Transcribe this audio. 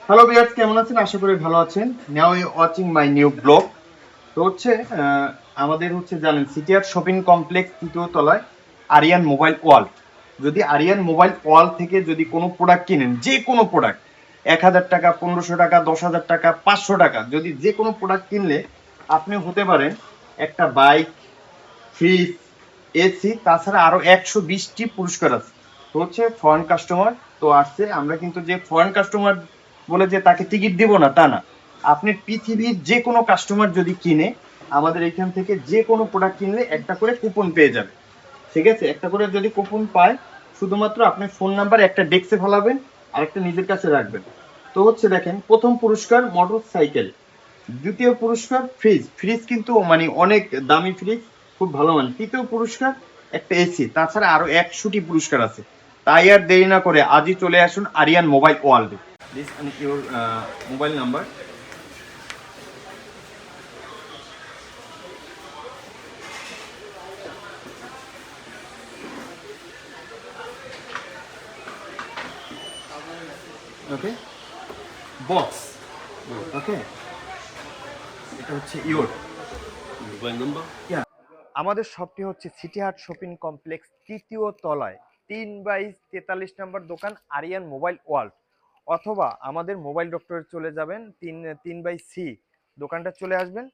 Hello viewers, কেমন আছেন? আশা করি ভালো আছেন। Now you watching my new blog. তো হচ্ছে আমাদের হচ্ছে জানেন সিটিআর শপিং কমপ্লেক্স তৃতীয় তলায় আরিয়ান মোবাইল ওয়ার্ল্ড। যদি আরিয়ান মোবাইল ওয়ার্ল্ড থেকে যদি কোনো প্রোডাক্ট কিনেন, যে কোনো প্রোডাক্ট 1000 টাকা, 1500 টাকা, 10,000 টাকা, 500 টাকা, যদি যে কোনো প্রোডাক্ট কিনলে আপনি হতে পারেন একটা বাইক, ফ্রিজ, এসি, তাছাড়া আরো 120টি পুরস্কার আছে। তো হচ্ছে ফরেন কাস্টমার তো আসছে, আমরা কিন্তু যে ফরেন কাস্টমার বলে যে তাকে টিকিট দিব না তা না। আপনি পৃথিবীর যে কোনো কাস্টমার যদি কিনে আমাদের এখান থেকে যে কোনো প্রোডাক্ট কিনলে একটা করে কুপন পেয়ে যাবে। ঠিক আছে, একটা করে যদি কুপন পায়, শুধুমাত্র আপনি ফোন নাম্বার একটা ডেস্কে ফেলাবেন আর একটা নিজের কাছে রাখবেন। তো হচ্ছে দেখেন, প্রথম পুরস্কার মোটর সাইকেল, দ্বিতীয় পুরস্কার ফ্রিজ, ফ্রিজ কিন্তু মানে অনেক দামি ফ্রিজ, খুব ভালো মান। তৃতীয় পুরস্কার একটা এসি, তাছাড়া আরো 100টি পুরস্কার আছে। তাই আর দেরি না করে আজই চলে আসুন আরিয়ান মোবাইল ওয়ার্ল্ডে। This your mobile number. Okay, box. Okay, এটা হচ্ছে ইওর মোবাইল নাম্বার। আমাদের শপটি হচ্ছে সিটি হার্ট শপিং কমপ্লেক্স তৃতীয় তলায় 3/43 নম্বর দোকান আরিয়ান মোবাইল ওয়ার্ল্ড, অথবা আমাদের মোবাইল ডক্টরে চলে যাবেন 3/3 দোকানটা চলে আসবেন।